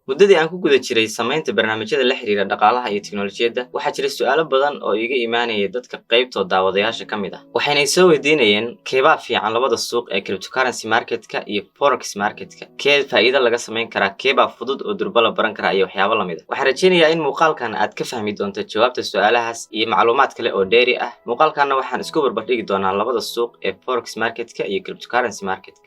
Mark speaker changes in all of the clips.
Speaker 1: muddadii aan ku guda jiray samaynta barnaamijyada la xiriira dhaqaalaha iyo tiknoolajiyadda waxaa jira su'aalo badan oo iga imaanaya dadka qaybtooda daawadayaasha ka mid ah waxayna soo weydiinayeen keebaa fiican labada suuq ee cryptocurrency marketka iyo forex marketka kee faa'iido laga samayn karaa keebaa fudud oo durba la baran karaa iyo waxyaabo lamid ah waxaan rajaynayaa in muuqaalkan aad ka fahmi doonto jawaabta su'aalahaas iyo macluumaad kale oo dheeri ah muuqaalkanna waxaan isku barbardhigi doonaa labada suuq ee forex marketka iyo cryptocurrency marketka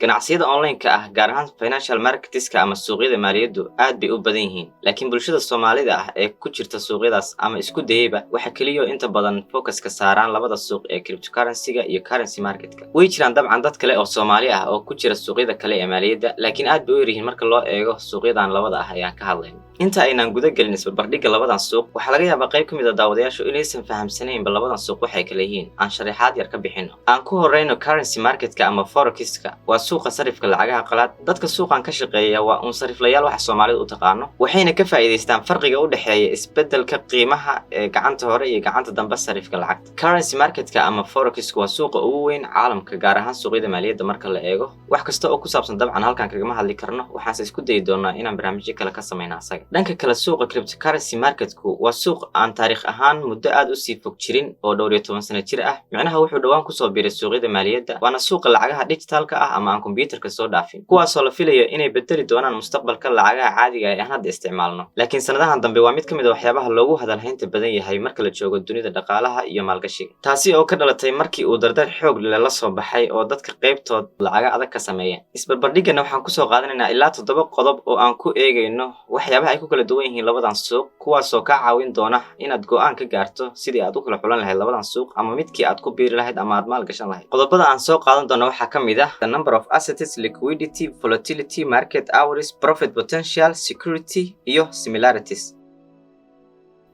Speaker 1: ganacsiyada online-ka ah gaar ahaan financial marketska ama suuqyada maaliyaddu aad bay u badan yihiin laakiin bulshada Soomaalida ah ee ku jirta suuqyadaas ama isku dayayba waxa kaliya inta badan focus-ka saaraan labada suuq ee cryptocurrency-ga iyo currency marketka way jiraan dabcan dad kale oo Soomaali ah oo ku jira suuqyada kale ee maaliyadda laakiin aad bay u yar yihiin marka loo eego suuqyadan labada ah ayaan ka hadlayno inta aynaan guda gelin isbarbardhigga labadan suuq waxaa laga yaabaa qayb ka mid ah daawadayaashu inaysan fahamsanayn labadan suuq waxay kala yihiin aan sharaxaad yar ka bixino aan ku horeyno currency marketka ama forex-ka waa suuqa sarifka lacagaha qalaad dadka suuqan ka shaqeeya waa sariflayaal waxa Soomaalidu u taqaano waxayna ka faa'iideystaan farqiga u dhaxeeya isbeddelka qiimaha ee gacanta hore iyo gacanta dambe sarifka lacagta currency marketka ama forex waa suuqa ugu weyn caalamka gaar ahaan suuqyada maaliyadda marka la eego wax kasta oo ku saabsan dabcan halkan kaga hadli karno waxaan isku dayi doonaa inaan barnaamijyo kale ka sameeyno asaga dhanka kale suuqa cryptocurrency marketku waa suuq aan taariikh ahaan muddo aad u sii fog jirin oo dhowr iyo 10 sano jir ah macnaha wuxuu dhawaan ku soo biiray suuqyada maaliyadda waana suuqa lacagaha digitalka ah ama aan computerka soo dhaafin kuwaas oo la filayo inay bedeli doonaan mustaqbalka lacagaha caadiga ah ee aan hadda isticmaalno laakiin sanadahan dambe waa mid ka mid ah waxyaabaha loogu hadalhaynta badan yahay marka la joogo dunida dhaqaalaha iyo maalgashiga taasi oo ka dhalatay markii uu dardar xoog leh la soo baxay oo dadka qaybtood lacaga adag ka sameeyeen isbarbardhigana waxaan ku soo qaadanaynaa ilaa 7 qodob oo aan ku eegayno waxyaabaha ay ku kala duwan yihiin labadan suuq kuwaas oo ka caawin doona inaad go'aan ka gaarto sidii aad u kala xulan lahayd labadan suuq ama midkii aad ku biiri lahayd ama aad maal gashan lahayd qodobada aan soo qaadan doono waxaa ka mid ah the number of assets liquidity volatility market hours profit potential security iyo similarities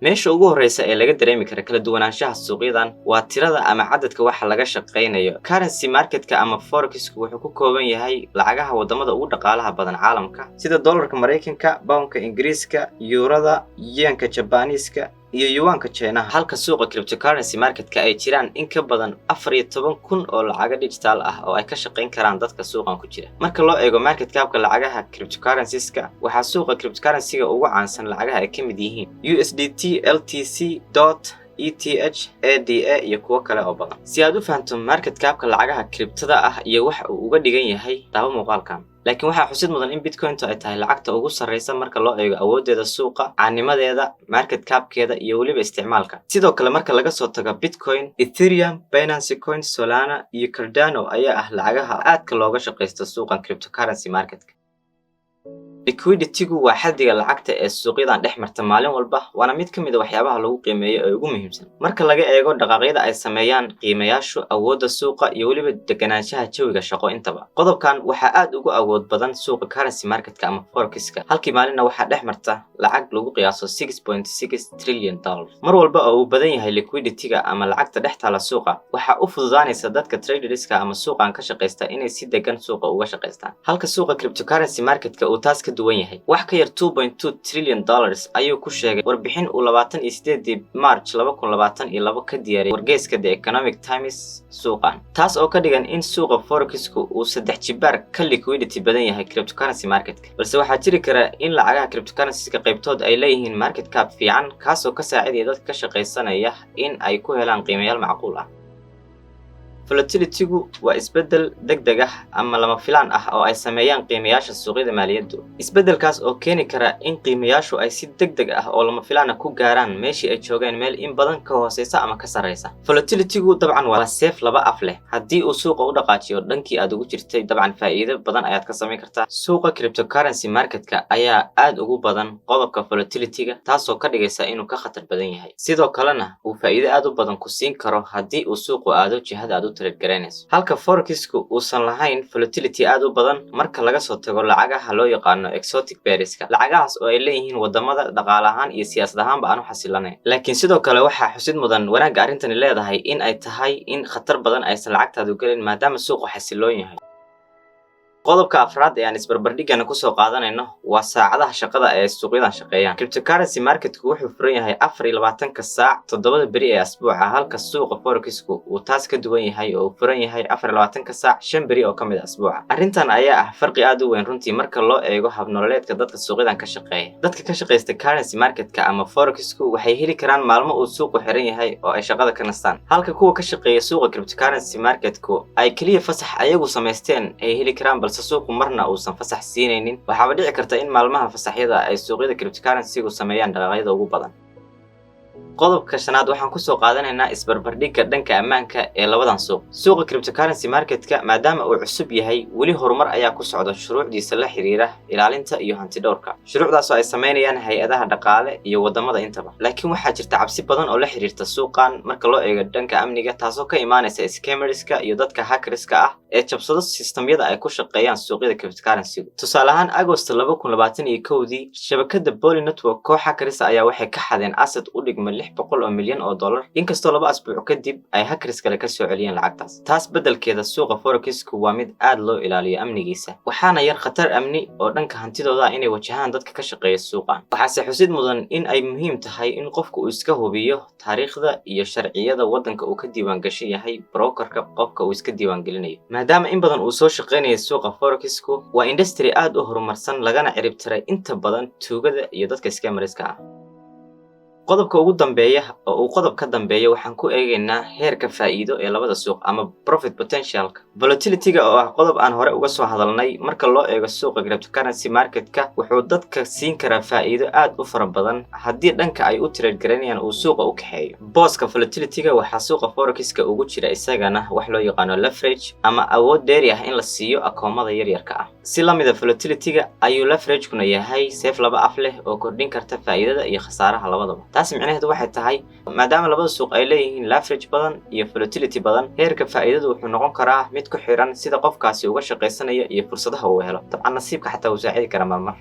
Speaker 1: meesha ugu horeysa ee laga dareemi kara kala duwanaanshaha suuqyadan waa tirada ama cadadka waxa laga shaqeynayo currency marketka ama forex-ku wuxuu ku kooban yahay lacagaha wadamada ugu dhaqaalaha badan caalamka sida dollarka Mareykanka, poundka Ingiriiska, eurada, yenka Japanese-ka iyo yuanka China halka suuqa cryptocurrency marketka ay jiraan in ka badan 14,000 oo lacag digital ah oo ay ka shaqeyn karaan dadka suuqan ku jira marka loo eego market cap-ka lacagaha cryptocurrencies-ka waxa suuqa cryptocurrency-ga ugu caansan lacagaha ay ka mid yihiin USDT, LTC, ETH, ADA iyo kuwa kale oo badan si aad u fahanto market cap-ka lacagaha cryptada ah iyo waxa uu uga dhigan yahay daawo muuqaalkan laakiin waxaa xusid mudan in Bitcoin ay tahay lacagta ugu sareysa marka loo eego awoodeeda suuqa caanimadeeda market cap-keeda iyo waliba isticmaalka sidoo kale marka laga soo tago Bitcoin Ethereum Binance Coin Solana iyo Cardano ayaa ah lacagaha aadka looga shaqeysto suuqan cryptocurrency marketka liquidity-gu waa xaddiga lacagta ee suuqyadan dhex marta maalin walba waana mid ka mid ah waxyaabaha lagu qiimeeyo ee ugu muhiimsan marka laga eego dhaqaaqyada ay sameeyaan qiimayaashu awoodda suuqa iyo waliba deganaanshaha jawiga shaqo intaba qodobkan waxa aad ugu awood badan suuqa currency marketka ama forex-ka halkii maalinna waxa dhex marta lacag lagu qiyaaso 6.6 trillion dollars mar walba oo uu badan yahay liquidity-ga ama lacagta dhex taala suuqa waxa u fududaanaysa dadka traderska ama suuqan ka shaqeysta inay si degan suuqa uga shaqeystaan halka suuqa cryptocurrency marketka uu taas ka duwan yahay wax ka yar 2.2 trillion dollars ayuu ku sheegay warbixin uu 28 March 2022 ka diyaariyay wargeyska The Economic Times suuqan taas oo ka dhigan in suuqa forex-ku uu 3 jibaar ka liquidity badan yahay cryptocurrency marketka balse waxaa jiri kara in lacagaha cryptocurrency-ka qaybtood ay leeyihiin market cap fiican kaas oo ka saacidaya dadka ka shaqeysanaya in ay ku helaan qiimayaal macquul ah volatility-gu waa isbeddel degdeg ah ama lama filaan ah oo ay sameeyaan qiimayaasha suuqyada maaliyaddu isbeddelkaas oo keeni kara in qiimayaashu ay si degdeg ah oo lama filaan ah ku gaaraan meeshii ay joogeen meel in badan ka hooseysa ama ka sareysa volatility-gu dabcan waa seef laba af leh haddii uu suuqa u dhaqaajiyo dhankii aad ugu jirtay dabcan faa'iido badan ayaad ka sameyn kartaa suuqa cryptocurrency marketka ayaa aad ugu badan qodobka volatility-ga taasoo ka dhigaysa inuu ka khatar badan yahay sidoo kalena uu faa'iido aad u badan ku siin karo haddii uu suuqu aado jihada aad halka forex-ku uusan lahayn volatility aad u badan marka laga soo tago lacagaha loo yaqaano exotic pairska lacagahaas oo ay leeyihiin wadamada dhaqaale ahaan iyo siyaasad ahaanba aan u xasilanayn laakiin sidoo kale waxaa xusid mudan wanaagga arrintani leedahay in ay tahay in khatar badan aysan lacagtaadu gelin maadaama suuqu xasiloon yahay qodobka afraad ee aan isbarbardhigana ku soo qaadanayno waa saacadaha shaqada ee suuqyadan shaqeeyaan. Cryptocurrency marketku wuxuu furan yahay 24 saac 7 beri ee asbuuca, halka suuqa forexku uu taas ka duwan yahay oo uu furan yahay 24 saac 5 beri oo ka mid ah asbuuca. Arrintan ayaa ah farqi aad u weyn runtii marka loo eego hab nololeedka dadka suuqyadan ka shaqeeya. Dadka ka shaqeysta currency marketka ama forexku waxay heli karaan maalmo uu suuqu xiran yahay oo ay shaqada ka nastaan, halka kuwa ka shaqeeya suuqa cryptocurrency marketku ay kaliya fasax ayagu samaysteen ay heli karaan balse suuqu marna uusan fasax siinaynin. Waxaaba dhici karta in maalmaha fasaxyada ay suuqyada cryptocurrency-gu sameeyaan dhaqaaqyada ugu badan. qodobka shanaad waxaan ku soo qaadanaynaa isbarbardhigga dhanka ammaanka ee labadan suuq. Suuqa cryptocurrency marketka maadaama uu cusub yahay, weli horumar ayaa ku socda shuruucdiisa la xiriira ilaalinta iyo hantidhowrka. Shuruucdaas oo ay sameynayaan hay'adaha dhaqaale iyo wadamada intaba. Laakiin waxaa jirta cabsi badan oo la xiriirta suuqan marka loo eego dhanka amniga, taasoo ka imaanaysa scammerska iyo dadka hackerska ah ee jabsada sistamyada ay ku shaqeeyaan suuqyada cryptocurrency. Tusaale ahaan, Agost 2021 shabakadda Poly Network koox hackers ayaa waxay ka xadeen asset u dhigma $600 milyan, inkastoo 2 asbuuc kadib ay hackers kale ka soo celiyeen lacagtaas. Taas beddelkeeda suuqa forexku waa mid aad loo ilaaliyo amnigiisa, waxaana yar khatar amni oo dhanka hantidooda ah inay wajahaan dadka ka shaqeeya suuqan. Waxaase xusid mudan in ay muhiim tahay in qofku uu iska hubiyo taariikhda iyo sharciyada waddanka uu ka diiwaan gashan yahay brokerka qofka uu iska diiwaan gelinayo. Maadaama in badan uu soo shaqeynayo suuqa forexku, waa industry aad u horumarsan lagana cirib tiray inta badan tuugada iyo dadka scammerska ah. qodobka ugu dambeeya oo uu qodob ka dambeeyo waxaan ku eegaynaa heerka faa'iido ee labada suuq ama profit potentialka. Volatility-ga oo ah qodob aan hore uga soo hadalnay, marka loo eego suuqa cryptocurrency marketka wuxuu dadka siin karaa faa'iido aad u fara badan haddii dhanka ay u trade garanayaan uu suuqa u kaxeeyo. Booska volatility-ga waxaa suuqa forexka ugu jira isagana wax loo yaqaano leverage ama awood dheeri ah in la siiyo akoomada yaryarka ah. Si la mid ah volatility-ga ayuu leverage-kuna yahay seef laba af leh oo kordhin karta faa'iidada iyo khasaaraha labadaba. taas micnaheedu waxay tahay maadaama labada suuq ay leeyihiin leverage badan iyo volatility badan, heerka faa'iidadu wuxuu noqon karaa mid ku xiran sida qofkaasi uga shaqeysanayo iyo fursadaha uu helo. Dabcan nasiibka xataa uu saacidi kara marmar.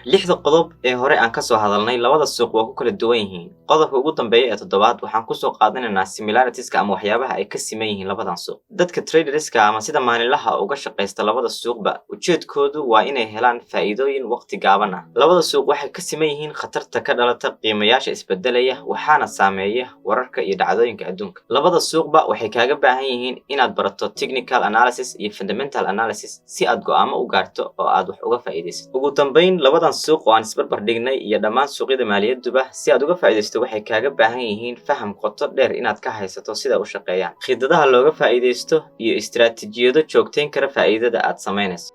Speaker 1: 6 qodob ee hore aan ka soo hadalnay labada suuq waa ku kala duwan yihiin. Qodobka ugu dambeeya ee toddobaad waxaan ku soo qaadanaynaa similaritiska ama waxyaabaha ay ka siman yihiin labadan suuq. Dadka traderska ama sida maalinlaha uga shaqeysta labada suuqba ujeedkoodu waa inay helaan faa'iidooyin waqti gaaban ah. Labada suuq waxay ka siman yihiin khatarta ka dhalata qiimayaasha isbedelaya, waxaana saameeya wararka iyo dhacdooyinka adduunka. Labada suuqba waxay kaaga baahan yihiin inaad barato technical analysis iyo fundamental analysis si aad go'aamo u gaarto oo aad wax uga faa'iideysato. Ugu dambeyn, labadan suuq oo aan isbarbardhignay iyo dhammaan suuqyada maaliyaduba si aad uga faa'iideysato waxay kaaga baahan yihiin faham qoto dheer inaad ka haysato sida u shaqeeyaan, khidadaha looga faa'iideysto iyo istiraatiijiyado joogteyn kara faa'iidada aad sameynayso.